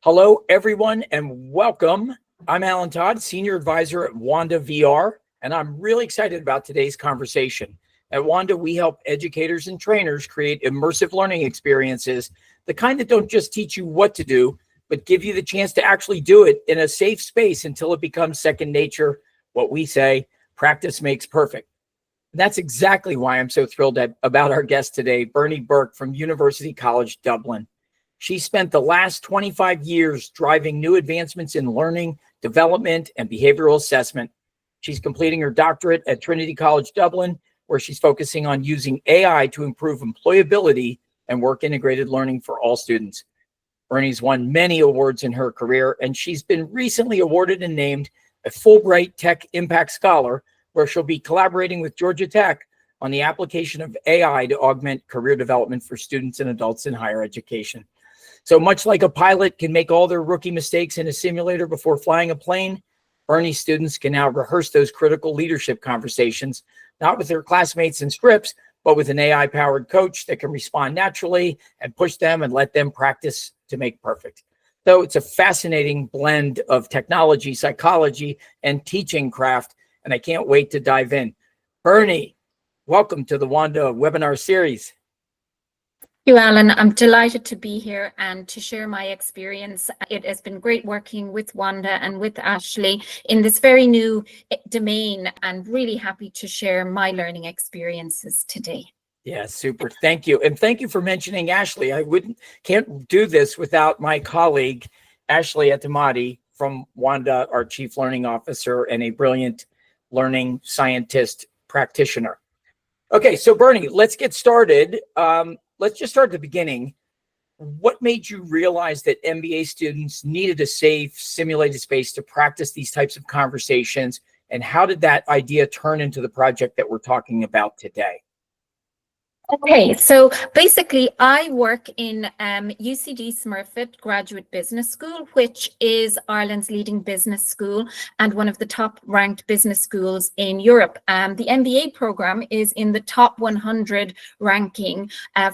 Hello, everyone, and welcome. I'm Alan Todd, Senior Advisor at Wanda VR, and I'm really excited about today's conversation. At Wanda, we help educators and trainers create immersive learning experiences, the kind that don't just teach you what to do, but give you the chance to actually do it in a safe space until it becomes second nature. What we say, practice makes perfect. And that's exactly why I'm so thrilled about our guest today, Bernie Burke from University College Dublin. She spent the last 25 years driving new advancements in learning, development, and behavioral assessment. She's completing her doctorate at Trinity College Dublin, where she's focusing on using AI to improve employability and work-integrated learning for all students. Bernie's won many awards in her career, and she's been recently awarded and named a Fulbright Tech Impact Scholar, where she'll be collaborating with Georgia Tech on the application of AI to augment career development for students and adults in higher education. So much like a pilot can make all their rookie mistakes in a simulator before flying a plane, Bernie's students can now rehearse those critical leadership conversations, not with their classmates and scripts, but with an AI-powered coach that can respond naturally and push them and let them practice to make perfect. So it's a fascinating blend of technology, psychology, and teaching craft, and I can't wait to dive in. Bernie, welcome to the Wanda webinar series. Thank you, Alan. I'm delighted to be here and to share my experience. It has been great working with Wanda and with Ashley in this very new domain, and really happy to share my learning experiences today. Yeah, super. Thank you. And thank you for mentioning Ashley. I can't do this without my colleague, Ashley Etemadi from Wanda, our Chief Learning Officer and a brilliant learning scientist practitioner. Okay, so Bernie, let's get started. Let's just start at the beginning. What made you realize that MBA students needed a safe, simulated space to practice these types of conversations? And how did that idea turn into the project that we're talking about today? Okay, so basically I work in UCD Smurfit Graduate Business School, which is Ireland's leading business school and one of the top ranked business schools in Europe. The MBA program is in the top 100 ranking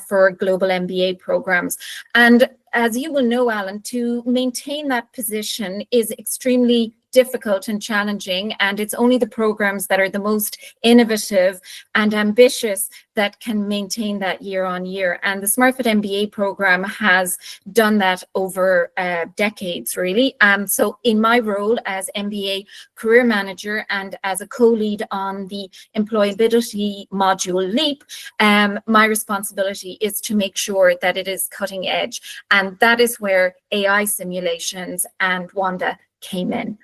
for global MBA programs. And as you will know, Alan, to maintain that position is extremely difficult and challenging, and it's only the programs that are the most innovative and ambitious that can maintain that year on year. And the Smurfit MBA program has done that over decades, really. So in my role as MBA career manager and as a co-lead on the employability module LEAP, my responsibility is to make sure that it is cutting edge. And that is where AI simulations and Wanda came in.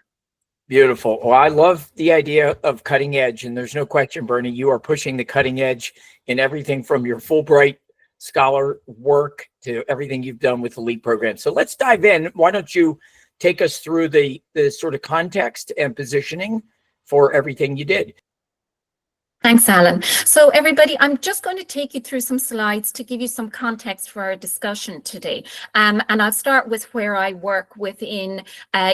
Beautiful. Well, I love the idea of cutting edge, and there's no question, Bernie, you are pushing the cutting edge in everything from your Fulbright scholar work to everything you've done with the LEAP program. So let's dive in. Why don't you take us through the sort of context and positioning for everything you did? Thanks, Alan. So everybody, I'm just going to take you through some slides to give you some context for our discussion today. And I'll start with where I work within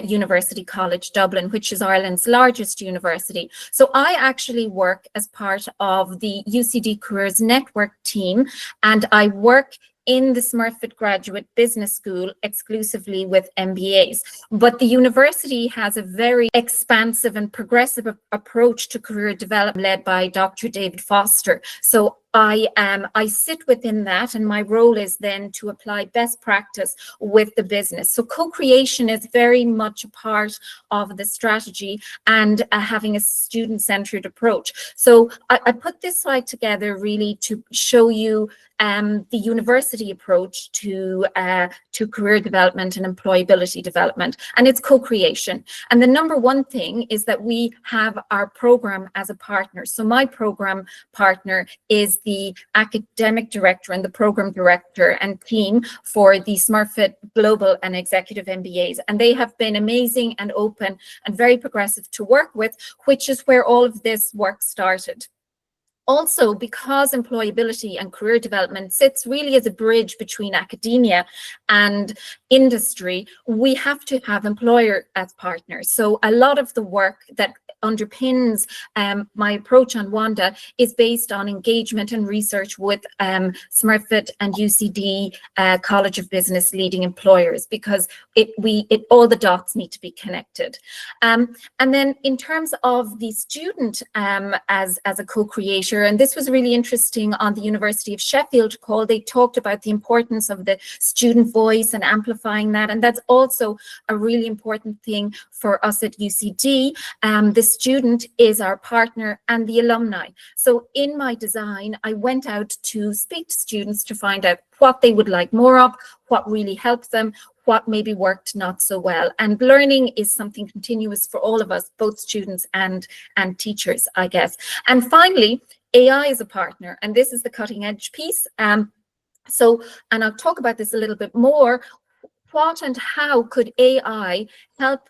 University College Dublin, which is Ireland's largest university. So I actually work as part of the UCD Careers Network team, and I work in the Smurfit Graduate Business School exclusively with MBAs. But the university has a very expansive and progressive approach to career development led by Dr. David Foster. So I sit within that, and my role is then to apply best practice with the business. So co-creation is very much a part of the strategy and having a student-centered approach. So I put this slide together really to show you the university approach to career development and employability development, and it's co-creation. And the number one thing is that we have our program as a partner. So my program partner is the academic director and the program director and team for the Smurfit Global and Executive MBAs. And they have been amazing and open and very progressive to work with, which is where all of this work started. Also, because employability and career development sits really as a bridge between academia and industry, we have to have employer as partners. So a lot of the work that underpins my approach on WANDA is based on engagement and research with Smurfit and UCD College of Business leading employers, because all the dots need to be connected. And then in terms of the student as a co-creator, and this was really interesting on the University of Sheffield call, they talked about the importance of the student voice and amplifying that, and that's also a really important thing for us at UCD. The student is our partner and the alumni. So in my design, I went out to speak to students to find out what they would like more of, what really helped them, what maybe worked not so well. And learning is something continuous for all of us, both students and teachers, I guess. And finally, AI is a partner, and this is the cutting edge piece. And I'll talk about this a little bit more. What and how could AI help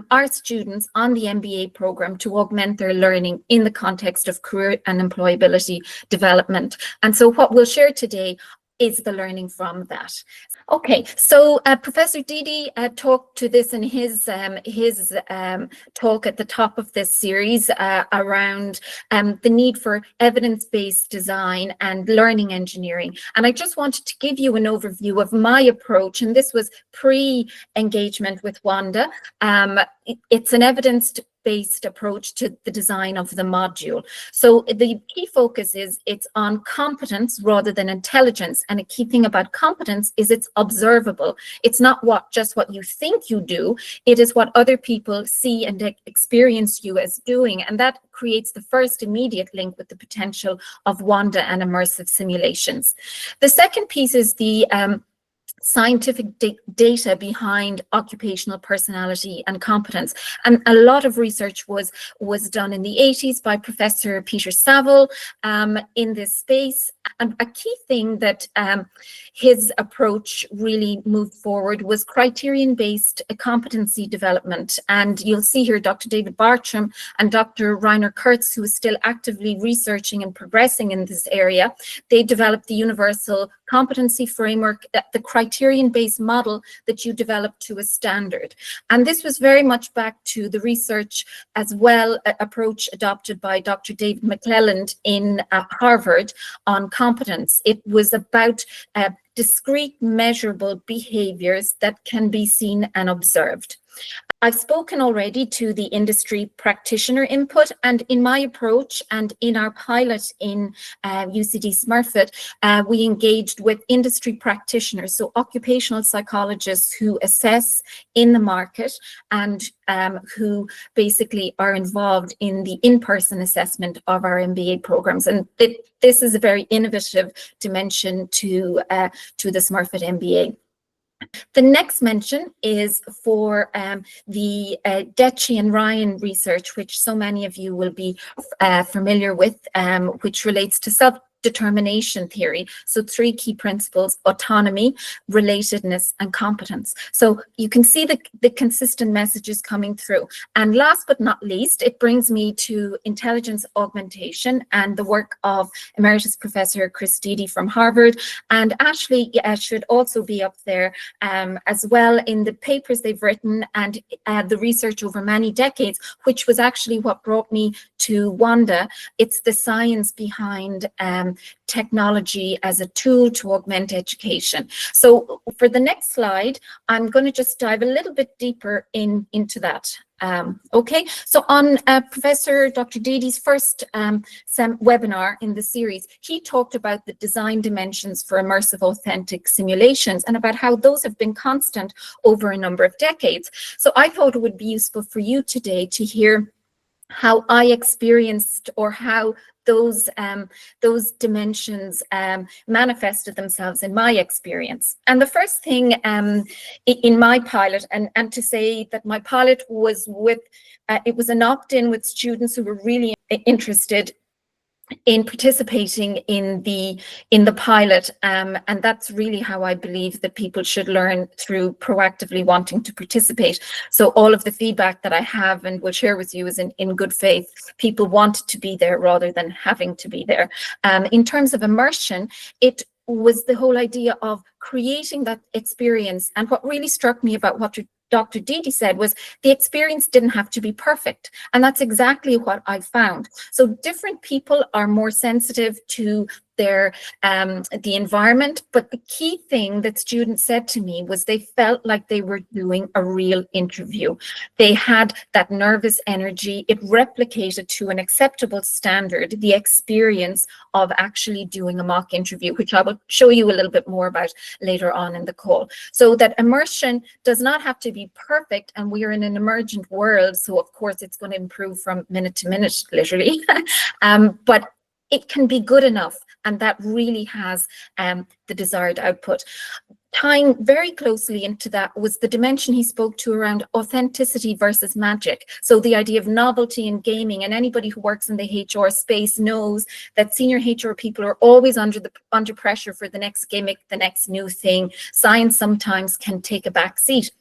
our students on the MBA program to augment their learning in the context of career and employability development? And so what we'll share today is the learning from that. Okay, so Professor Didi talked to this in his talk at the top of this series around the need for evidence-based design and learning engineering. And I just wanted to give you an overview of my approach, and this was pre-engagement with WANDA. It's an evidence-based approach to the design of the module. So the key focus is it's on competence rather than intelligence. And a key thing about competence is it's observable. It's not just what you think you do, it is what other people see and experience you as doing. And that creates the first immediate link with the potential of WANDA and immersive simulations. The second piece is the scientific data behind occupational personality and competence. And a lot of research was done in the 80s by Professor Peter Saville in this space. And a key thing that his approach really moved forward was criterion-based competency development. And you'll see here Dr. David Bartram and Dr. Rainer Kurtz, who is still actively researching and progressing in this area. They developed the universal competency framework, the criterion-based model that you develop to a standard. And this was very much back to the research as well, approach adopted by Dr. David McClelland in Harvard on competence. It was about discrete measurable behaviors that can be seen and observed. I've spoken already to the industry practitioner input, and in my approach and in our pilot in UCD Smurfit, we engaged with industry practitioners, so occupational psychologists who assess in the market and who basically are involved in the in-person assessment of our MBA programs. And this is a very innovative dimension to the Smurfit MBA. The next mention is for the Detchi and Ryan research, which so many of you will be familiar with, which relates to self-determination theory. So 3 key principles: autonomy, relatedness, and competence. So you can see the consistent messages coming through. And last but not least, it brings me to intelligence augmentation and the work of Emeritus Professor Chris Didi from Harvard. And Ashley should also be up there as well in the papers they've written and the research over many decades, which was actually what brought me to WANDA. It's the science behind technology as a tool to augment education. So for the next slide, I'm going to just dive a little bit deeper into that. Okay, so on Professor Dr. Didi's first webinar in the series, he talked about the design dimensions for immersive authentic simulations and about how those have been constant over a number of decades. So I thought it would be useful for you today to hear how I experienced or how those dimensions manifested themselves in my experience. And the first thing in my pilot, and to say that my pilot was with, it was an opt-in with students who were really interested in participating in the pilot, and that's really how I believe that people should learn, through proactively wanting to participate. So all of the feedback that I have and will share with you is in good faith. People want to be there rather than having to be there. In terms of immersion, it was the whole idea of creating that experience. And what really struck me about what Dr. Didi said was the experience didn't have to be perfect. And that's exactly what I found. So different people are more sensitive to their the environment, but the key thing that students said to me was they felt like they were doing a real interview. They had that nervous energy. It replicated to an acceptable standard the experience of actually doing a mock interview, which I will show you a little bit more about later on in the call. So that immersion does not have to be perfect, and we are in an emergent world, so of course it's going to improve from minute to minute, literally. But it can be good enough, and that really has the desired output. Tying very closely into that was the dimension he spoke to around authenticity versus magic. So the idea of novelty in gaming, and anybody who works in the HR space knows that senior HR people are always under pressure for the next gimmick, the next new thing. Science sometimes can take a back seat.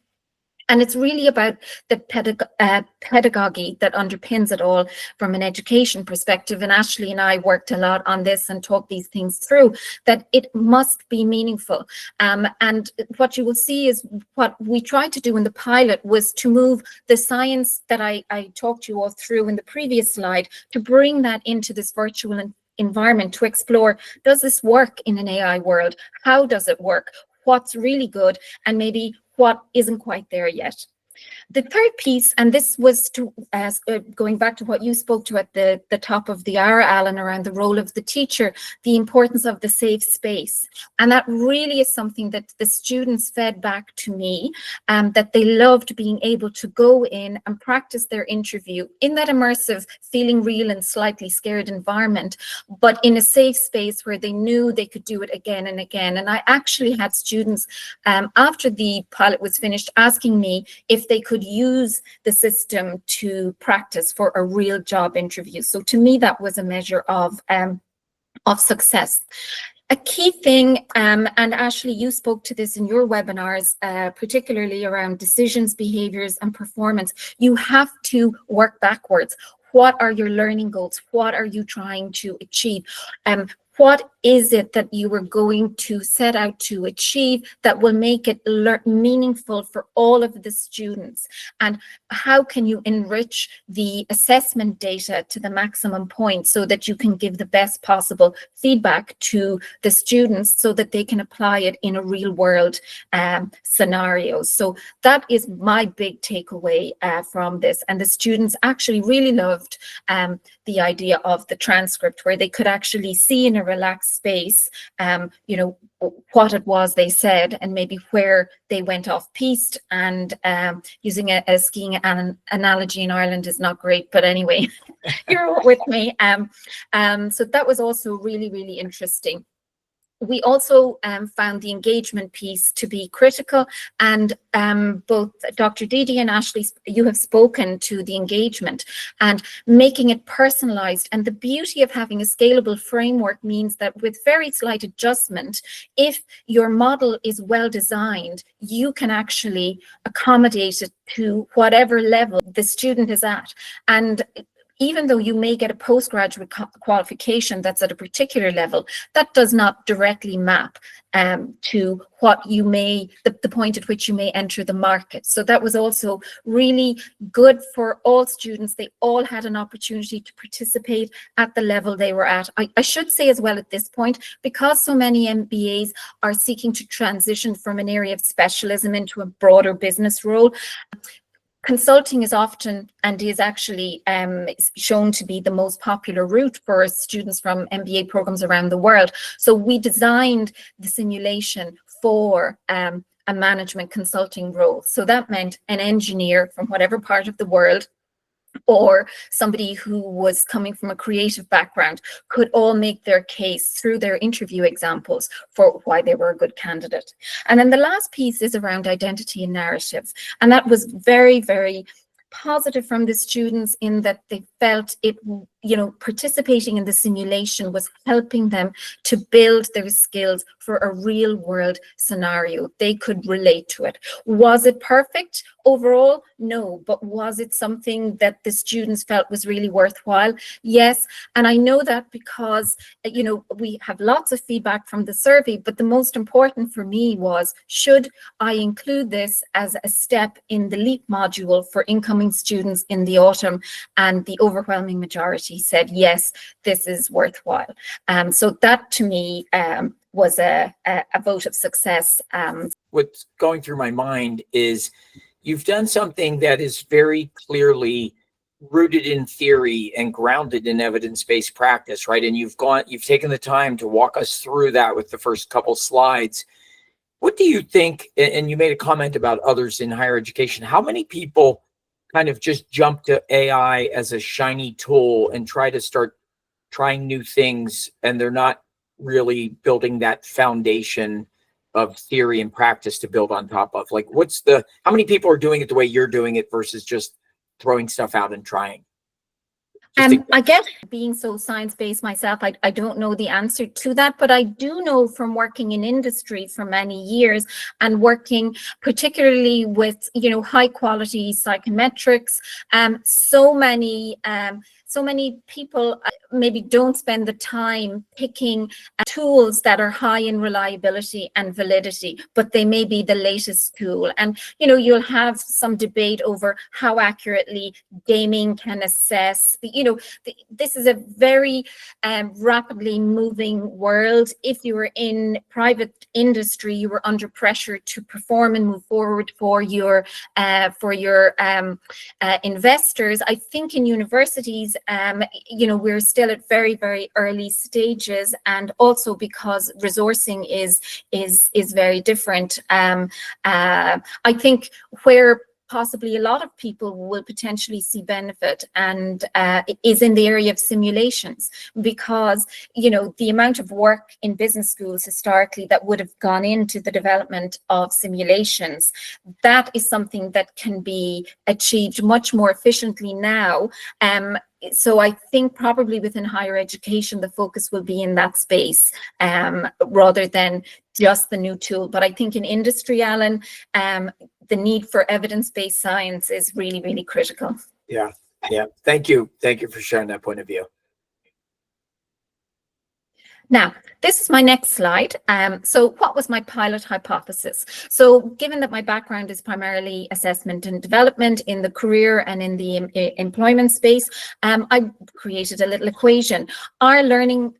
And it's really about the pedagogy that underpins it all from an education perspective. And Ashley and I worked a lot on this and talked these things through, that it must be meaningful. And what you will see is what we tried to do in the pilot was to move the science that I talked you all through in the previous slide, to bring that into this virtual environment, to explore, does this work in an AI world? How does it work? What's really good? And maybe what isn't quite there yet. The third piece, and this was to going back to what you spoke to at the top of the hour, Alan, around the role of the teacher, the importance of the safe space. And that really is something that the students fed back to me, that they loved being able to go in and practice their interview in that immersive, feeling real and slightly scared environment, but in a safe space where they knew they could do it again and again. And I actually had students, after the pilot was finished, asking me if they could use the system to practice for a real job interview. So to me, that was a measure of success. A key thing, and Ashley, you spoke to this in your webinars, particularly around decisions, behaviors, and performance. You have to work backwards. What are your learning goals? What are you trying to achieve? What is it that you are going to set out to achieve that will make it meaningful for all of the students? And how can you enrich the assessment data to the maximum point so that you can give the best possible feedback to the students so that they can apply it in a real world scenario? So that is my big takeaway from this. And the students actually really loved the idea of the transcript, where they could actually see in a relaxed space, you know, what it was they said and maybe where they went off piste. And using a skiing analogy in Ireland is not great, but anyway, you're with me. So that was also really, really interesting. We also found the engagement piece to be critical, and both Dr. Didi and Ashley, you have spoken to the engagement and making it personalized. And the beauty of having a scalable framework means that with very slight adjustment, if your model is well designed, you can actually accommodate it to whatever level the student is at. And even though you may get a postgraduate qualification that's at a particular level, that does not directly map to what you may, the point at which you may enter the market. So that was also really good for all students. They all had an opportunity to participate at the level they were at. I should say as well at this point, because so many MBAs are seeking to transition from an area of specialism into a broader business role, consulting is often and is actually shown to be the most popular route for students from MBA programs around the world. So we designed the simulation for a management consulting role. So that meant an engineer from whatever part of the world, or somebody who was coming from a creative background, could all make their case through their interview examples for why they were a good candidate. And then the last piece is around identity and narratives. And that was very, very positive from the students in that they felt it participating in the simulation was helping them to build their skills for a real world scenario. They could relate to it. Was it perfect overall? No, but was it something that the students felt was really worthwhile? Yes. And I know that because, we have lots of feedback from the survey, but the most important for me was, should I include this as a step in the LEAP module for incoming students in the autumn? And the overwhelming majority said, yes, this is worthwhile. So that to me was a vote of success. What's going through my mind is you've done something that is very clearly rooted in theory and grounded in evidence-based practice, right? And you've taken the time to walk us through that with the first couple slides. What do you think, and you made a comment about others in higher education, how many people kind of just jump to AI as a shiny tool and try to start trying new things, and they're not really building that foundation of theory and practice to build on top of? Like, how many people are doing it the way you're doing it versus just throwing stuff out and trying? I guess being so science-based myself, I don't know the answer to that, but I do know from working in industry for many years and working particularly with, high quality psychometrics, so many people maybe don't spend the time picking tools that are high in reliability and validity, but they may be the latest tool. And, you'll have some debate over how accurately gaming can assess. This is a very rapidly moving world. If you were in private industry, you were under pressure to perform and move forward for your investors. I think in universities, we're still at very, very early stages, and also because resourcing is very different. I think where possibly a lot of people will potentially see benefit and is in the area of simulations, because the amount of work in business schools historically that would have gone into the development of simulations, that is something that can be achieved much more efficiently now. So I think probably within higher education, the focus will be in that space rather than just the new tool. But I think in industry, Alan, the need for evidence-based science is really, really critical. Yeah. Thank you for sharing that point of view. Now, this is my next slide. So what was my pilot hypothesis? So given that my background is primarily assessment and development in the career and in the employment space, I created a little equation. Our learning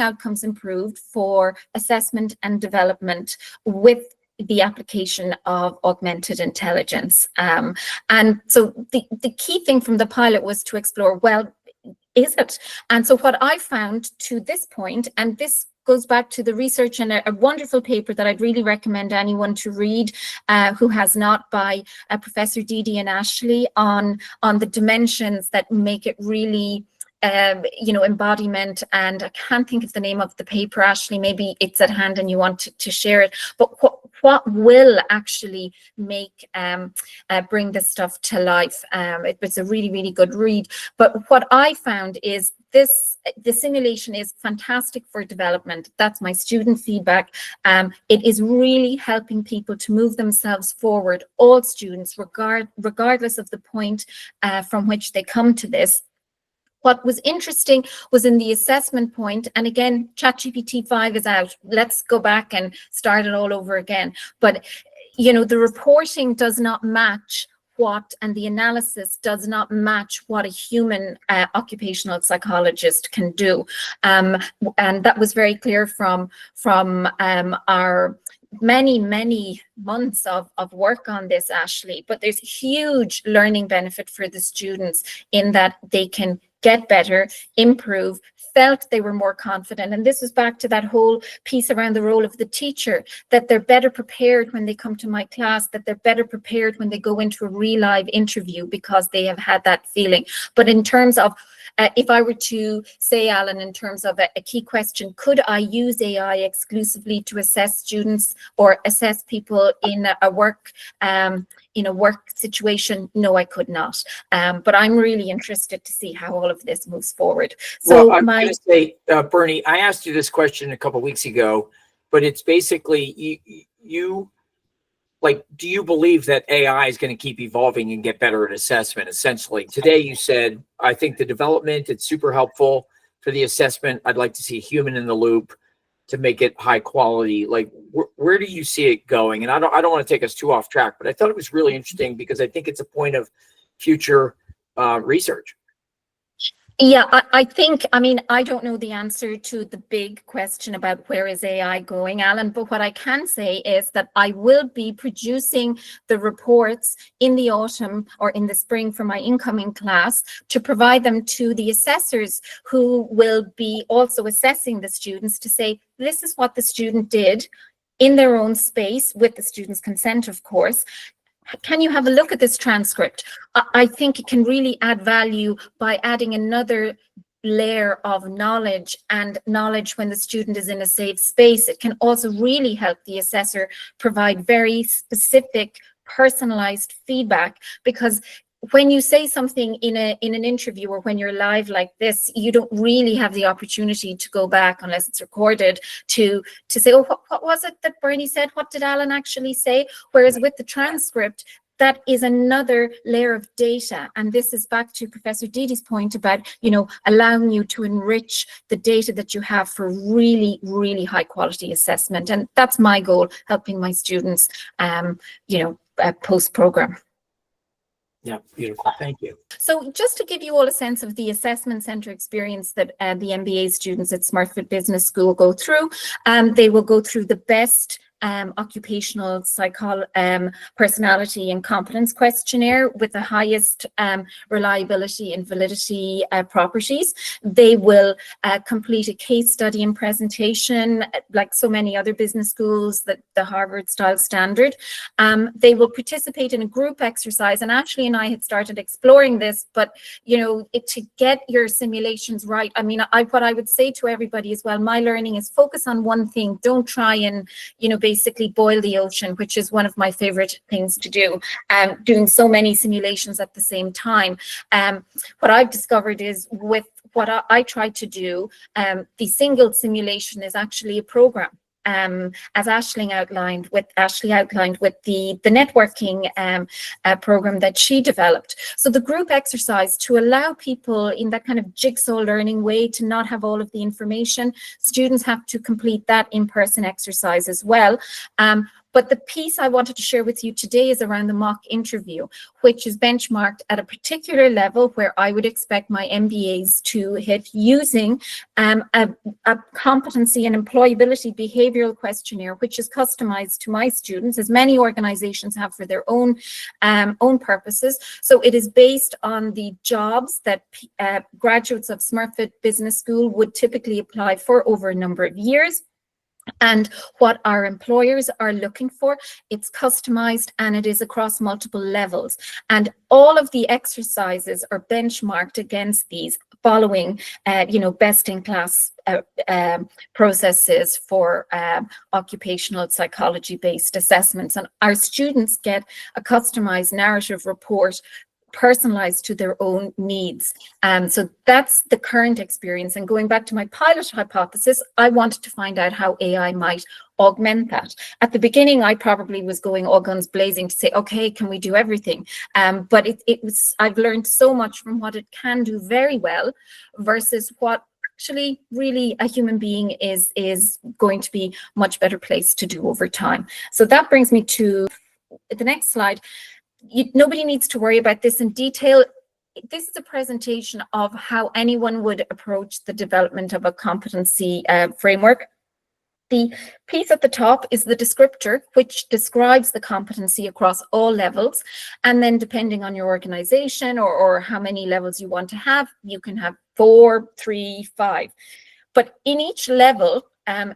outcomes improved for assessment and development with the application of augmented intelligence. And so the key thing from the pilot was to explore, well, is it? And so what I found to this point, and this goes back to the research and a wonderful paper that I'd really recommend anyone to read who has not, by Professor Didi and Ashley, on the dimensions that make it really embodiment. And I can't think of the name of the paper, Ashley, maybe it's at hand and you want to share it, but what will actually make bring this stuff to life. It's a really, really good read. But what I found is the simulation is fantastic for development. That's my student feedback. It is really helping people to move themselves forward, all students, regardless of the point from which they come to this. What was interesting was in the assessment point, and again, ChatGPT 5 is out. Let's go back and start it all over again. But, the reporting does not match and the analysis does not match what a human occupational psychologist can do. And that was very clear from our many months of work on this, Ashley. But there's huge learning benefit for the students in that they can get better, improve, felt they were more confident. And this is back to that whole piece around the role of the teacher, that they're better prepared when they come to my class, that they're better prepared when they go into a real live interview because they have had that feeling. But in terms of If I were to say, Alan, in terms of a key question, could I use AI exclusively to assess students or assess people in a work situation? No, I could not. But I'm really interested to see how all of this moves forward. So well, I'm going to say, Bernie, I asked you this question a couple of weeks ago, but it's basically you like, do you believe that AI is going to keep evolving and get better at assessment? Essentially, today you said, I think the development, it's super helpful for the assessment. I'd like to see a human in the loop to make it high quality. Like, where do you see it going? And I don't want to take us too off track, but I thought it was really interesting because I think it's a point of future research. Yeah, I mean, I don't know the answer to the big question about where is AI going, Alan, but what I can say is that I will be producing the reports in the autumn or in the spring for my incoming class to provide them to the assessors who will be also assessing the students to say, this is what the student did in their own space with the student's consent, of course. Can you have a look at this transcript? I think it can really add value by adding another layer of knowledge, and knowledge when the student is in a safe space. It can also really help the assessor provide very specific, personalized feedback, because when you say something in an interview or when you're live like this, you don't really have the opportunity to go back unless it's recorded to say, oh, what was it that Bernie said? What did Alan actually say? Whereas with the transcript, that is another layer of data. And this is back to Professor Didi's point about, allowing you to enrich the data that you have for really, really high quality assessment. And that's my goal, helping my students, post-program. Yeah, beautiful. Thank you. So just to give you all a sense of the assessment center experience that the MBA students at Smurfit Business School go through, they will go through the best occupational personality and competence questionnaire with the highest reliability and validity properties. They will complete a case study and presentation, like so many other business schools, that the Harvard style standard. They will participate in a group exercise, and Ashley and I had started exploring this, but to get your simulations right, I mean, what I would say to everybody as well, my learning is focus on one thing. Don't try and basically boil the ocean, which is one of my favorite things to do, doing so many simulations at the same time. What I've discovered is with what I try to do, the single simulation is actually a program. As Ashley outlined with the networking program that she developed. So the group exercise, to allow people in that kind of jigsaw learning way to not have all of the information, students have to complete that in-person exercise as well. But the piece I wanted to share with you today is around the mock interview, which is benchmarked at a particular level where I would expect my MBAs to hit using a competency and employability behavioural questionnaire, which is customized to my students, as many organizations have for their own purposes. So it is based on the jobs that graduates of Smurfit Business School would typically apply for over a number of years, and what our employers are looking for. It's customized and it is across multiple levels. And all of the exercises are benchmarked against these following, best-in-class processes for occupational psychology-based assessments. And our students get a customized narrative report personalized to their own needs. So that's the current experience. And going back to my pilot hypothesis, I wanted to find out how AI might augment that. At the beginning, I probably was going all guns blazing to say, okay, can we do everything? But I've learned so much from what it can do very well versus what actually really a human being is going to be much better placed to do over time. So that brings me to the next slide. Nobody needs to worry about this in detail. This is a presentation of how anyone would approach the development of a competency framework. The piece at the top is the descriptor, which describes the competency across all levels. And then depending on your organization or how many levels you want to have, you can have 4, 3, 5. But in each level,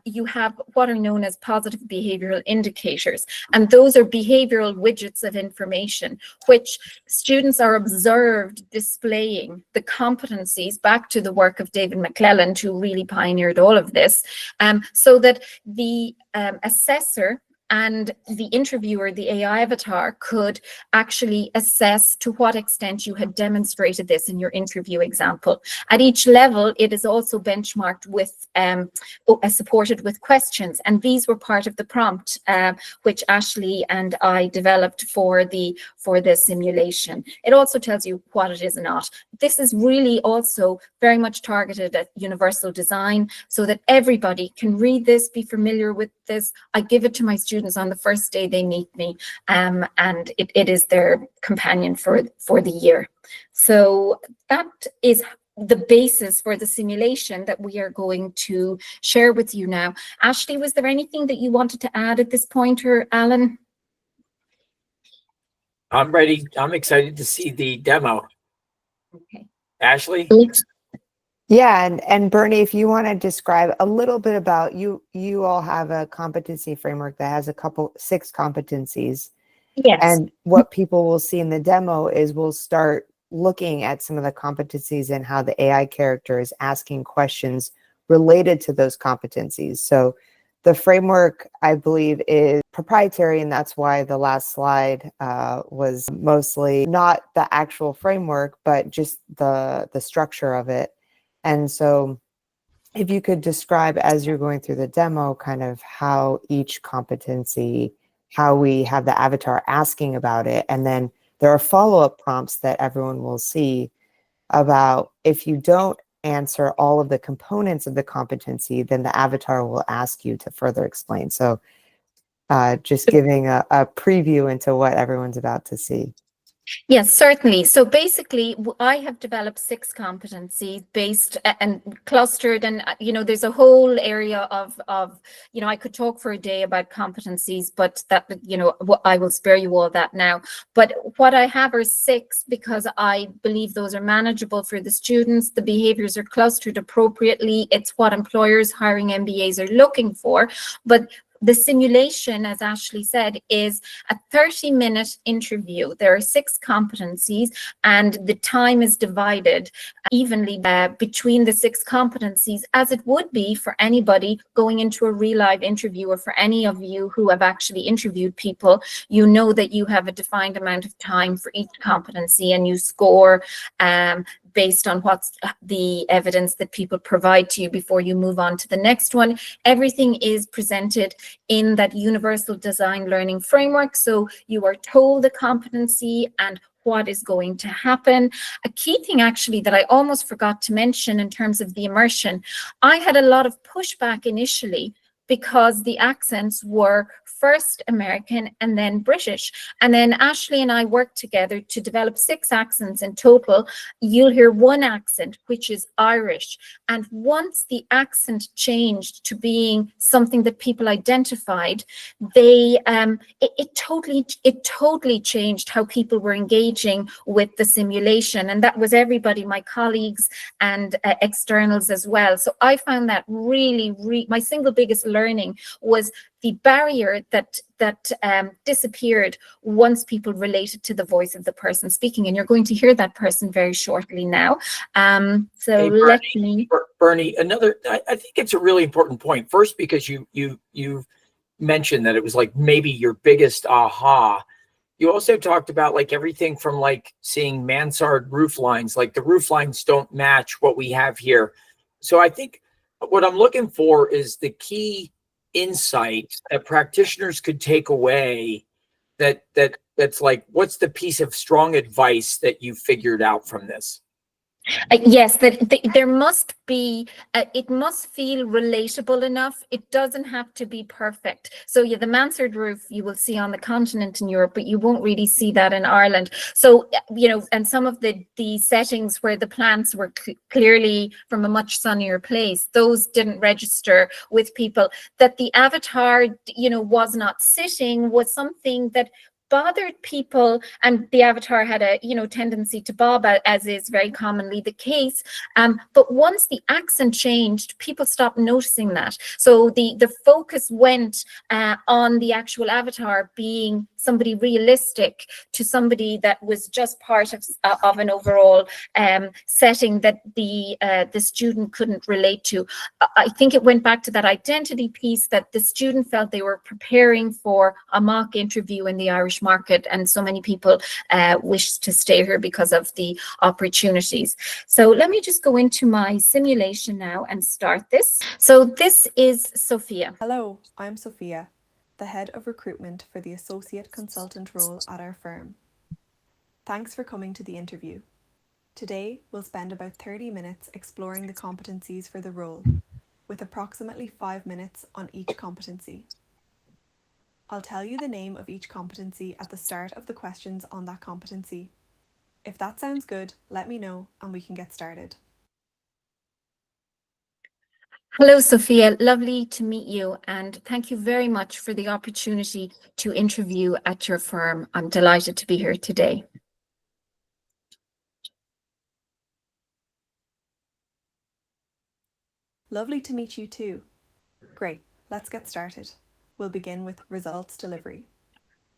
you have what are known as positive behavioural indicators. And those are behavioural widgets of information, which students are observed displaying the competencies, back to the work of David McClelland, who really pioneered all of this, so that the assessor and the interviewer, the AI avatar, could actually assess to what extent you had demonstrated this in your interview example. At each level, it is also benchmarked with, supported with questions. And these were part of the prompt, which Ashley and I developed for the simulation. It also tells you what it is not. This is really also very much targeted at universal design, so that everybody can read this, be familiar with this. I give it to my students on the first day they meet me, and it is their companion for the year. So that is the basis for the simulation that we are going to share with you now. Ashley, was there anything that you wanted to add at this point, or Alan? I'm ready. I'm excited to see the demo. Okay. Ashley? Yeah, and Bernie, if you want to describe a little bit about, you all have a competency framework that has 6 competencies. Yes. And what people will see in the demo is we'll start looking at some of the competencies and how the AI character is asking questions related to those competencies. So the framework, I believe, is proprietary, and that's why the last slide was mostly not the actual framework, but just the structure of it. And so if you could describe, as you're going through the demo, kind of how each competency, how we have the avatar asking about it, and then there are follow-up prompts that everyone will see about if you don't answer all of the components of the competency, then the avatar will ask you to further explain. So just giving a preview into what everyone's about to see. Yes, certainly. So basically, I have developed 6 competencies based and clustered, and there's a whole area of I could talk for a day about competencies, but that I will spare you all that now. But what I have are 6 because I believe those are manageable for the students. The behaviors are clustered appropriately. It's what employers hiring MBAs are looking for. But the simulation, as Ashley said, is a 30-minute interview. There are 6 competencies, and the time is divided evenly between the 6 competencies, as it would be for anybody going into a real live interview, or for any of you who have actually interviewed people. You know that you have a defined amount of time for each competency, and you score based on what's the evidence that people provide to you before you move on to the next one. Everything is presented in that universal design learning framework. So you are told the competency and what is going to happen. A key thing actually that I almost forgot to mention in terms of the immersion, I had a lot of pushback initially because the accents were first American and then British. And then Ashley and I worked together to develop 6 accents in total. You'll hear one accent, which is Irish. And once the accent changed to being something that people identified, it totally changed how people were engaging with the simulation. And that was everybody, my colleagues and externals as well. So I found that really, my single biggest learning was the barrier that disappeared once people related to the voice of the person speaking, and you're going to hear that person very shortly now. So hey, Bernie, I think it's a really important point. First, because you mentioned that it was like maybe your biggest aha. You also talked about like everything from like seeing mansard roof lines, like the roof lines don't match what we have here. So I think what I'm looking for is the key insight that practitioners could take away, that's like, what's the piece of strong advice that you figured out from this? Yes, there must be, it must feel relatable enough. It doesn't have to be perfect. So yeah, the mansard roof you will see on the continent in Europe, but you won't really see that in Ireland. So, and some of the settings where the plants were clearly from a much sunnier place, those didn't register with people. That the avatar, was not sitting was something that bothered people, and the avatar had a tendency to bob, as is very commonly the case. But once the accent changed, people stopped noticing that. So the focus went on the actual avatar being somebody realistic to somebody that was just part of an overall setting that the student couldn't relate to. I think it went back to that identity piece, that the student felt they were preparing for a mock interview in the Irish market, and so many people wished to stay here because of the opportunities. So let me just go into my simulation now and start this. So this is Sophia. Hello, I'm Sophia, the head of recruitment for the associate consultant role at our firm. Thanks for coming to the interview. Today, we'll spend about 30 minutes exploring the competencies for the role, with approximately 5 minutes on each competency. I'll tell you the name of each competency at the start of the questions on that competency. If that sounds good, let me know and we can get started. Hello, Sophia. Lovely to meet you, and thank you very much for the opportunity to interview at your firm. I'm delighted to be here today. Lovely to meet you too. Great, let's get started. We'll begin with results delivery,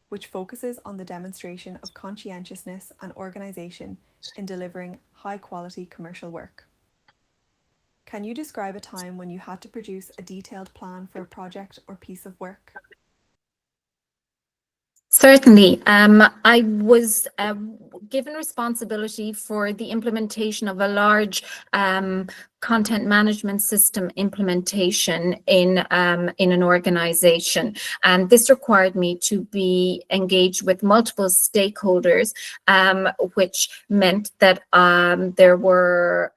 which focuses on the demonstration of conscientiousness and organisation in delivering high-quality commercial work. Can you describe a time when you had to produce a detailed plan for a project or piece of work? Certainly. I was given responsibility for the implementation of a large content management system implementation in an organization, and this required me to be engaged with multiple stakeholders, which meant that there were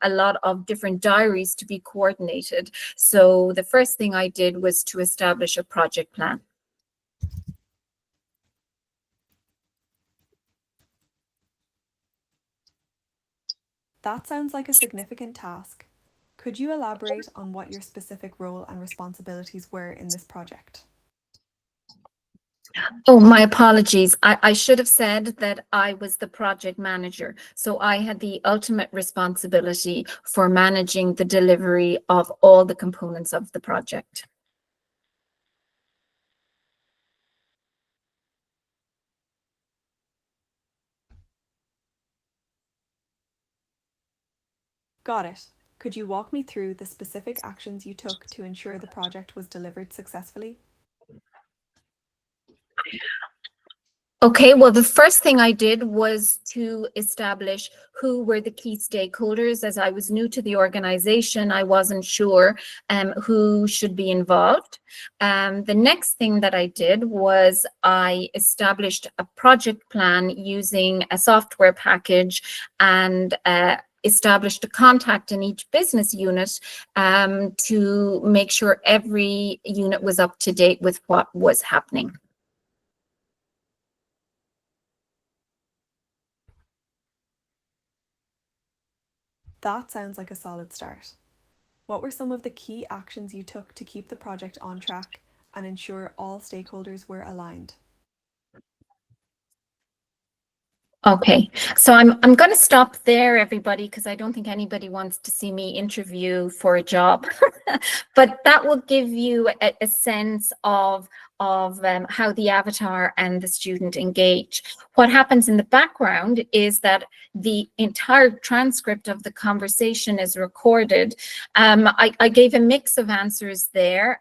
a lot of different diaries to be coordinated. So the first thing I did was to establish a project plan. That sounds like a significant task. Could you elaborate on what your specific role and responsibilities were in this project? Oh, my apologies. I should have said that I was the project manager. So I had the ultimate responsibility for managing the delivery of all the components of the project. Got it. Could you walk me through the specific actions you took to ensure the project was delivered successfully? Okay, well, the first thing I did was to establish who were the key stakeholders. As I was new to the organization, I wasn't sure who should be involved. The next thing that I did was I established a project plan using a software package, and established a contact in each business unit to make sure every unit was up to date with what was happening. That sounds like a solid start. What were some of the key actions you took to keep the project on track and ensure all stakeholders were aligned? Okay, so I'm going to stop there, everybody, because I don't think anybody wants to see me interview for a job. But that will give you a sense of how the avatar and the student engage. What happens in the background is that the entire transcript of the conversation is recorded. I gave a mix of answers there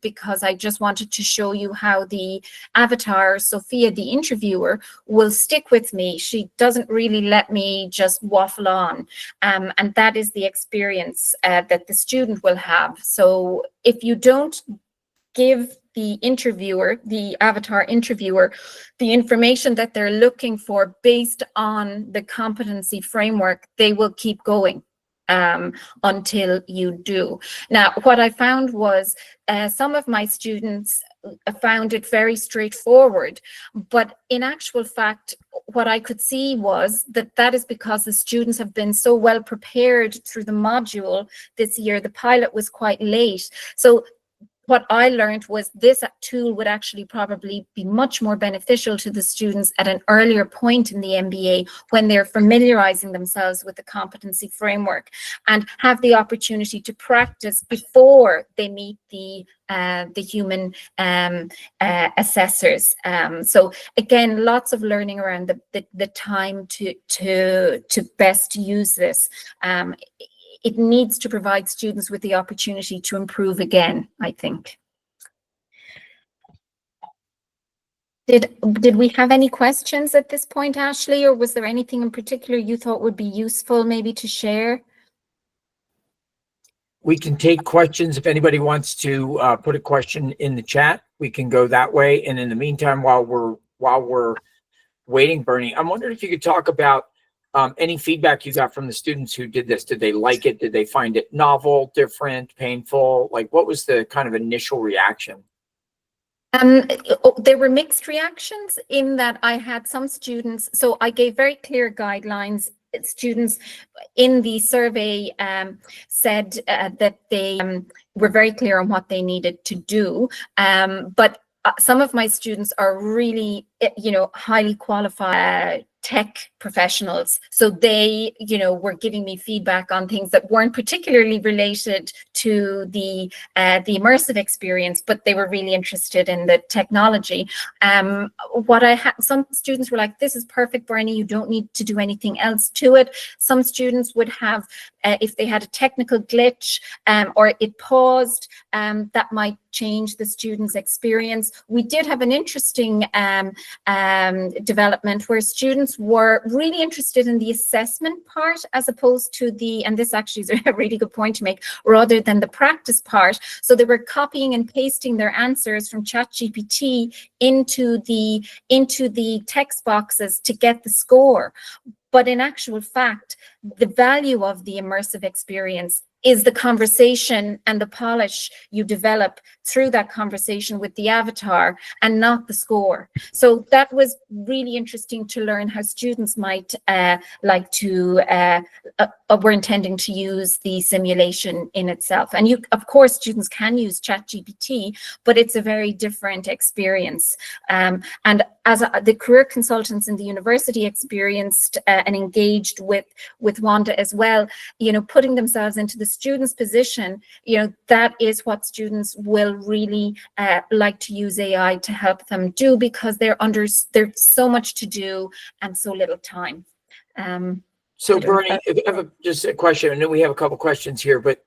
because I just wanted to show you how the avatar, Sophia, the interviewer, will stick with me. She doesn't really let me just waffle on. And that is the experience that the student will have. So if you don't give the interviewer, the avatar interviewer, the information that they're looking for based on the competency framework, they will keep going until you do. Now, what I found was some of my students found it very straightforward, but in actual fact, what I could see was that that is because the students have been so well prepared through the module this year. The pilot was quite late. So what I learned was this tool would actually probably be much more beneficial to the students at an earlier point in the MBA when they're familiarizing themselves with the competency framework and have the opportunity to practice before they meet the human assessors. So again, lots of learning around the time to best use this. It needs to provide students with the opportunity to improve again, I think. Did we have any questions at this point, Ashley, or was there anything in particular you thought would be useful maybe to share? We can take questions. If anybody wants to put a question in the chat, we can go that way. And in the meantime, while we're waiting, Bernie, I'm wondering if you could talk about any feedback you got from the students who did this. Did they like it? Did they find it novel, different, painful? Like, what was the kind of initial reaction? There were mixed reactions in that I had some students, so I gave very clear guidelines. Students in the survey said that they were very clear on what they needed to do, but some of my students are really, highly qualified tech professionals. So they, were giving me feedback on things that weren't particularly related to the immersive experience, but they were really interested in the technology. Some students were like, "This is perfect, Bernie. You don't need to do anything else to it." Some students would have, if they had a technical glitch or it paused, that might change the student's experience. We did have an interesting development where students were really interested in the assessment part as opposed to and this actually is a really good point to make, rather than the practice part. So they were copying and pasting their answers from ChatGPT into the text boxes to get the score. But in actual fact, the value of the immersive experience is the conversation and the polish you develop through that conversation with the avatar and not the score. So that was really interesting to learn how students might like to, were intending to use the simulation in itself. And of course, students can use ChatGPT, but it's a very different experience. And as the career consultants in the university experienced and engaged with Wanda as well, putting themselves into the student's position, that is what students will really like to use AI to help them do, because there's so much to do and so little time. So Bernie, I have just a question. I know we have a couple questions here, but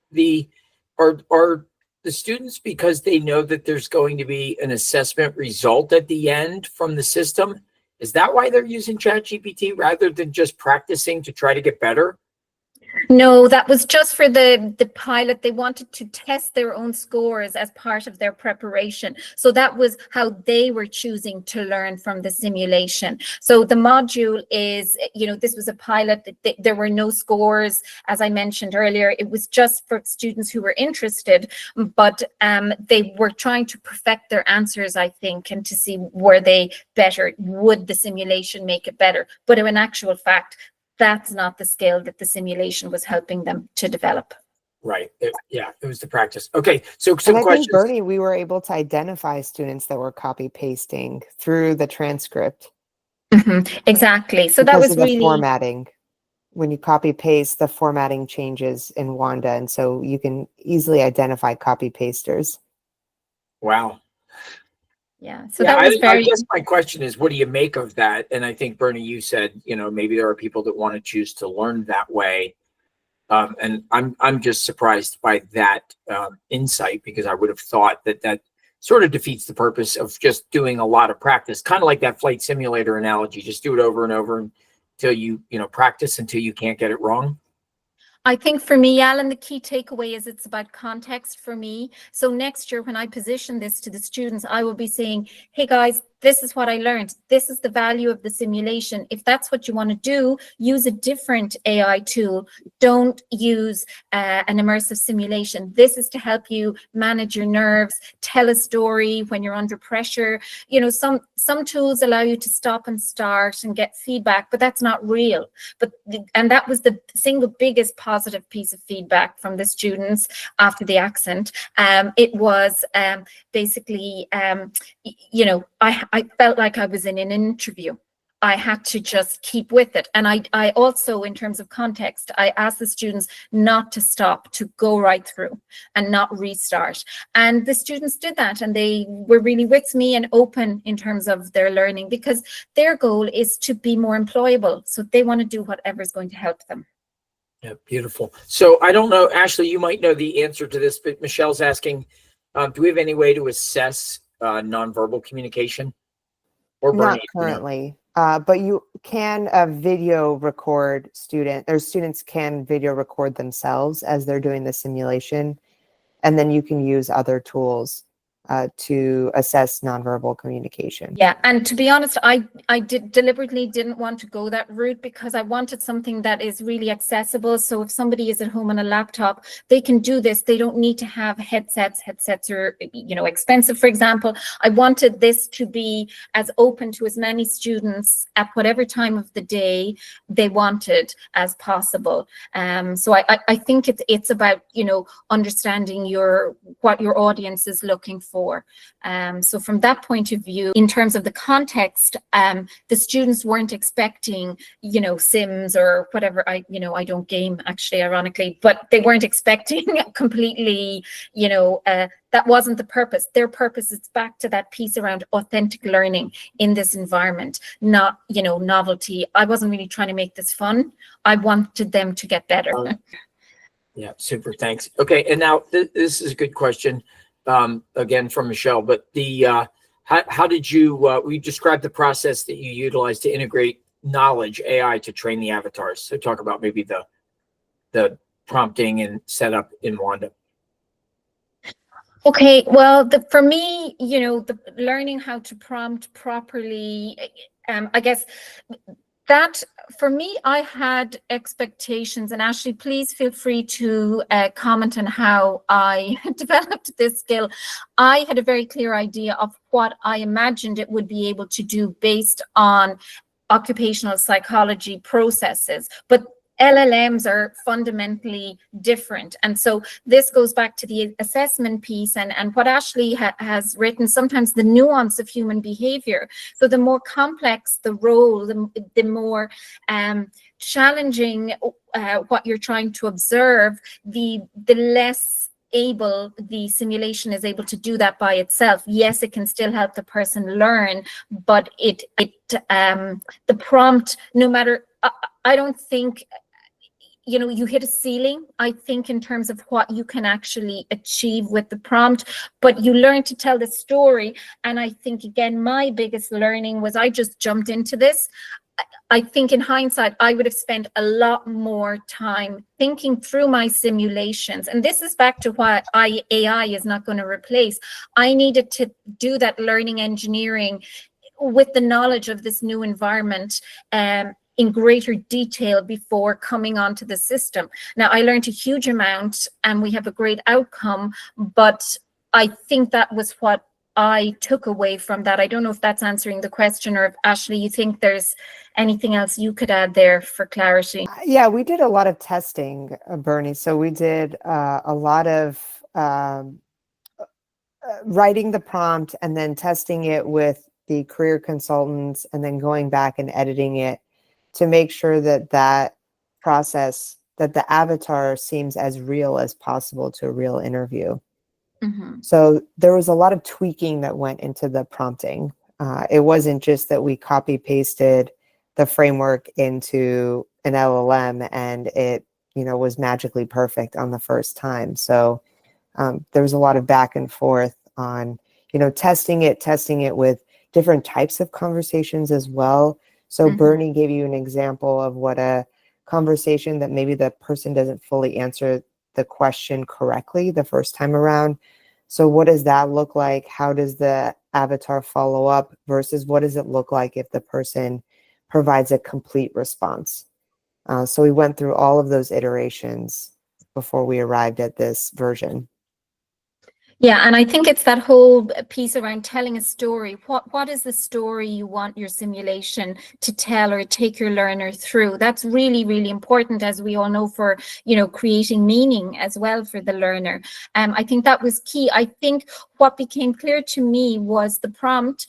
are the students, because they know that there's going to be an assessment result at the end from the system, is that why they're using ChatGPT rather than just practicing to try to get better? No, that was just for the pilot. They wanted to test their own scores as part of their preparation. So that was how they were choosing to learn from the simulation. So the module is, this was a pilot. There were no scores, as I mentioned earlier. It was just for students who were interested, but they were trying to perfect their answers, I think, and to see were they better. Would the simulation make it better? But in actual fact, that's not the skill that the simulation was helping them to develop. Right. It was the practice. Okay. So some and I questions. think, Bernie, we were able to identify students that were copy pasting through the transcript. Exactly. So because that was of the really formatting. When you copy paste, the formatting changes in Wanda, and so you can easily identify copy pasters. Wow. Yeah, so that was I guess my question is, what do you make of that? And I think, Bernie, you said, maybe there are people that want to choose to learn that way. And I'm just surprised by that insight, because I would have thought that sort of defeats the purpose of just doing a lot of practice, kind of like that flight simulator analogy. Just do it over and over until you practice until you can't get it wrong. I think for me, Alan, the key takeaway is it's about context for me. So next year, when I position this to the students, I will be saying, hey guys, this is what I learned. This is the value of the simulation. If that's what you want to do, use a different AI tool. Don't use an immersive simulation. This is to help you manage your nerves, tell a story when you're under pressure. You know, some tools allow you to stop and start and get feedback, but that's not real. And that was the single biggest positive piece of feedback from the students after the accent. It was basically, you know, I felt like I was in an interview. I had to just keep with it. And I also, in terms of context, I asked the students not to stop, to go right through and not restart. And the students did that, and they were really with me and open in terms of their learning, because their goal is to be more employable. So they want to do whatever is going to help them. Yeah, beautiful. So I don't know, Ashley, you might know the answer to this, but Michelle's asking, do we have any way to assess nonverbal communication? Or Bernie, Not currently, but you can video record students can video record themselves as they're doing the simulation, and then you can use other tools to assess nonverbal communication. Yeah, and to be honest, I deliberately didn't want to go that route, because I wanted something that is really accessible. So if somebody is at home on a laptop, they can do this. They don't need to have headsets. Headsets are, you know, expensive, for example. I wanted this to be as open to as many students at whatever time of the day they wanted as possible. So I think it's about, you know, understanding what your audience is looking for. So from that point of view, in terms of the context, the students weren't expecting, you know, Sims or whatever. I don't game, actually, ironically, but they weren't expecting completely, you know, that wasn't the purpose. Their purpose is back to that piece around authentic learning in this environment, not, you know, novelty. I wasn't really trying to make this fun. I wanted them to get better. Yeah, super, thanks. Okay, and now this is a good question. Again from Michelle, but how did you we described the process that you utilized to integrate knowledge AI to train the avatars? So talk about maybe the prompting and setup in Wanda. Okay, well, for me, you know, the learning how to prompt properly, I guess that for me, I had expectations, and Ashley, please feel free to comment on how I developed this skill. I had a very clear idea of what I imagined it would be able to do based on occupational psychology processes, but LLMs are fundamentally different. And so this goes back to the assessment piece and what Ashley has written, sometimes the nuance of human behavior. So the more complex the role, the more challenging what you're trying to observe, the less able the simulation is able to do that by itself. Yes, it can still help the person learn, but the prompt, no matter, I don't think, you know, you hit a ceiling, I think, in terms of what you can actually achieve with the prompt, but you learn to tell the story. And I think, again, my biggest learning was I just jumped into this. I think in hindsight, I would have spent a lot more time thinking through my simulations. And this is back to what AI is not going to replace. I needed to do that learning engineering with the knowledge of this new environment in greater detail before coming onto the system. Now, I learned a huge amount and we have a great outcome, but I think that was what I took away from that. I don't know if that's answering the question, or if, Ashley, you think there's anything else you could add there for clarity. Yeah, we did a lot of testing, Bernie. So we did a lot of writing the prompt and then testing it with the career consultants and then going back and editing it to make sure that that process, that the avatar seems as real as possible to a real interview. Mm-hmm. So there was a lot of tweaking that went into the prompting. It wasn't just that we copy pasted the framework into an LLM and it, you know, was magically perfect on the first time. So there was a lot of back and forth on, you know, testing it with different types of conversations as well. So Mm-hmm. Bernie gave you an example of what a conversation that maybe the person doesn't fully answer the question correctly the first time around. So what does that look like? How does the avatar follow-up versus what does it look like if the person provides a complete response. So we went through all of those iterations before we arrived at this version. Yeah, and I think it's that whole piece around telling a story. What is the story you want your simulation to tell or take your learner through? That's really, really important, as we all know, for, you know, creating meaning as well for the learner. I think that was key. I think what became clear to me was the prompt,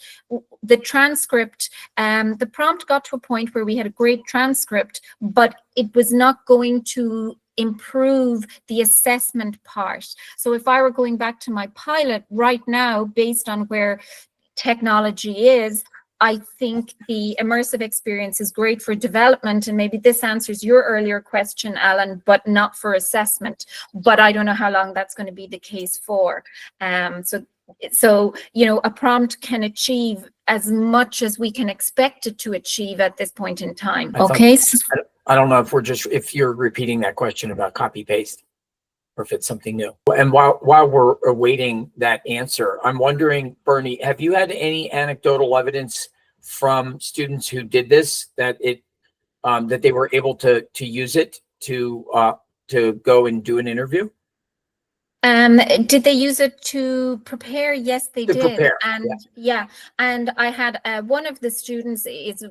the transcript. The prompt got to a point where we had a great transcript, but it was not going to improve the assessment part. So if I were going back to my pilot right now, based on where technology is, I think the immersive experience is great for development, and maybe this answers your earlier question, Alan, but not for assessment. But I don't know how long that's going to be the case for. So, you know, a prompt can achieve as much as we can expect it to achieve at this point in time. Okay. I don't know if you're repeating that question about copy paste or if it's something new. And while we're awaiting that answer, I'm wondering, Bernie, have you had any anecdotal evidence from students who did this that they were able to use it to go and do an interview? Did they use it to prepare? Yes, they did. Prepare, and yeah, and I had one of the students is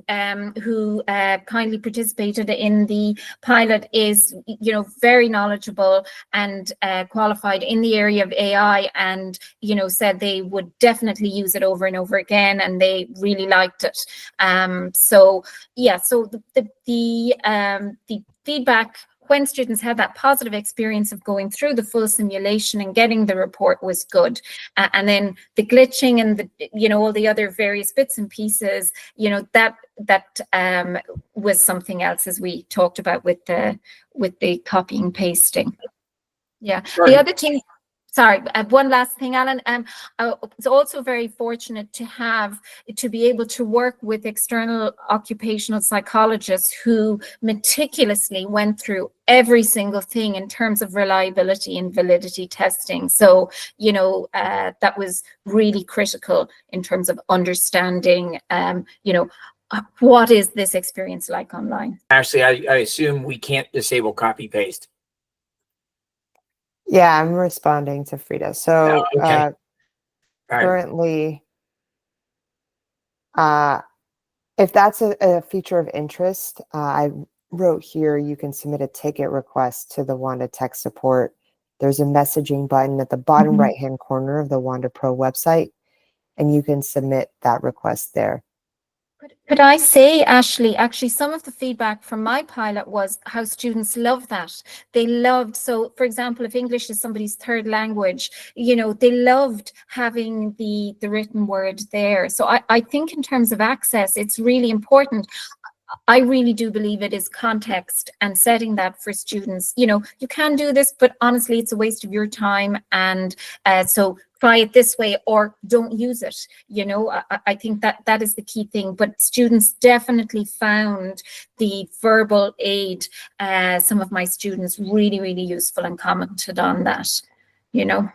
who kindly participated in the pilot is, you know, very knowledgeable and qualified in the area of AI, and, you know, said they would definitely use it over and over again, and they really liked it. So yeah, so the feedback when students had that positive experience of going through the full simulation and getting the report was good. And then the glitching and the, you know, all the other various bits and pieces, you know, that was something else, as we talked about with the copying pasting. Yeah. Sure. The other thing, sorry, one last thing, Alan. I was also very fortunate to be able to work with external occupational psychologists who meticulously went through every single thing in terms of reliability and validity testing. So, you know, that was really critical in terms of understanding, you know, what is this experience like online? Ashley, I assume we can't disable copy paste. Yeah, I'm responding to Frida. So Okay. Currently, if that's a feature of interest, I wrote here, you can submit a ticket request to the Wanda Tech Support. There's a messaging button at the bottom right-hand corner of the Wanda Pro website, and you can submit that request there. Could I say, Ashley, actually some of the feedback from my pilot was how students love that. They loved, so for example, if English is somebody's third language, you know, they loved having the written word there. So I think in terms of access, it's really important. I really do believe it is context and setting that for students. You know, you can do this, but honestly, it's a waste of your time. And so try it this way or don't use it. You know, I think that is the key thing. But students definitely found the verbal aid, some of my students, really, really useful and commented on that, you know.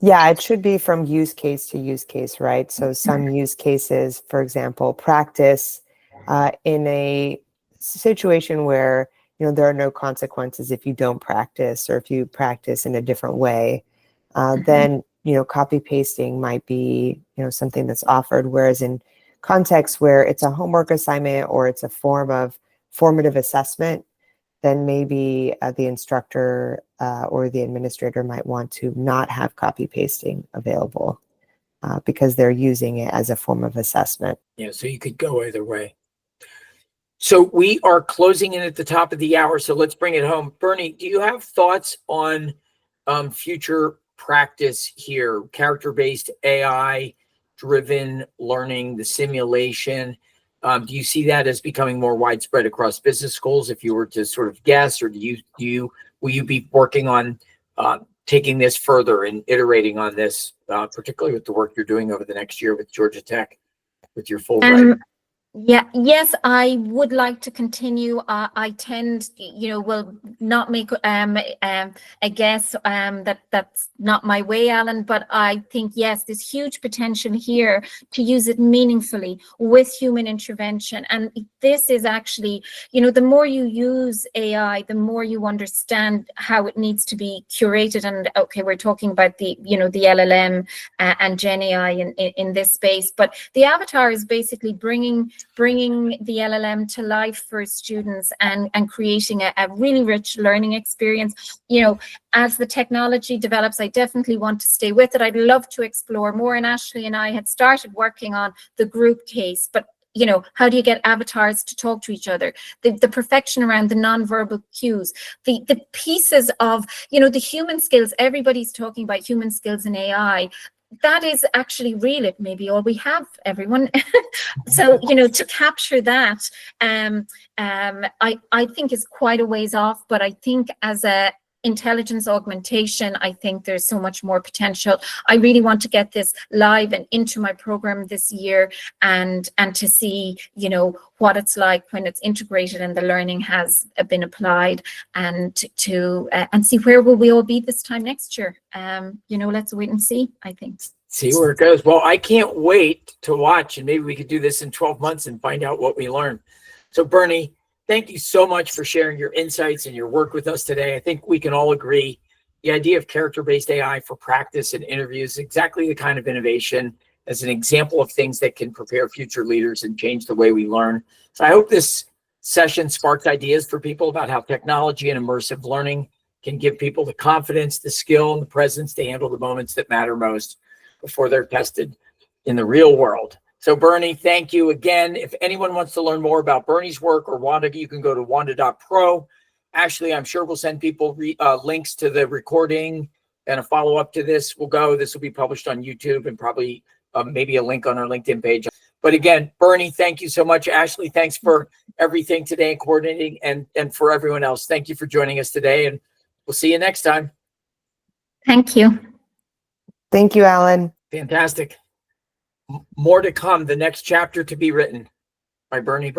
Yeah, it should be from use case to use case, right? So some use cases, for example, practice in a situation where, you know, there are no consequences if you don't practice, or if you practice in a different way, then, you know, copy pasting might be, you know, something that's offered. Whereas in contexts where it's a homework assignment or it's a form of formative assessment, then maybe the instructor or the administrator might want to not have copy pasting available because they're using it as a form of assessment. Yeah, so you could go either way. So we are closing in at the top of the hour, so let's bring it home. Bernie, do you have thoughts on future practice here, character-based AI-driven learning, the simulation? Do you see that as becoming more widespread across business schools, if you were to sort of guess, or will you be working on taking this further and iterating on this, particularly with the work you're doing over the next year with Georgia Tech, with your full writing? Yeah, yes, I would like to continue. I tend, will not make a guess that's not my way, Alan, but I think, yes, there's huge potential here to use it meaningfully with human intervention. And this is actually, the more you use AI, the more you understand how it needs to be curated. And okay, we're talking about the LLM and Gen AI in this space, but the avatar is basically bringing the LLM to life for students and creating a really rich learning experience. As the technology develops, I definitely want to stay with it. I'd love to explore more. And Ashley and I had started working on the group case, but how do you get avatars to talk to each other? The perfection around the nonverbal cues, the pieces of, the human skills. Everybody's talking about human skills in AI. That is actually real. It may be all we have, everyone. So, to capture that, I think is quite a ways off, but I think as a intelligence augmentation, I think there's so much more potential. I really want to get this live and into my program this year and to see, what it's like when it's integrated and the learning has been applied, and and see where will we all be this time next year. Let's wait and see, I think. See where it goes. Well, I can't wait to watch, and maybe we could do this in 12 months and find out what we learn. So Bernie, thank you so much for sharing your insights and your work with us today. I think we can all agree the idea of character-based AI for practice and interviews is exactly the kind of innovation as an example of things that can prepare future leaders and change the way we learn. So I hope this session sparks ideas for people about how technology and immersive learning can give people the confidence, the skill, and the presence to handle the moments that matter most before they're tested in the real world. So Bernie, thank you again. If anyone wants to learn more about Bernie's work or Wanda, you can go to wanda.pro. Ashley, I'm sure we'll send people links to the recording and a follow-up to this. This will be published on YouTube and probably maybe a link on our LinkedIn page. But again, Bernie, thank you so much. Ashley, thanks for everything today and coordinating, and for everyone else. Thank you for joining us today, and we'll see you next time. Thank you. Thank you, Alan. Fantastic. More to come. The next chapter to be written by Bernie Burke.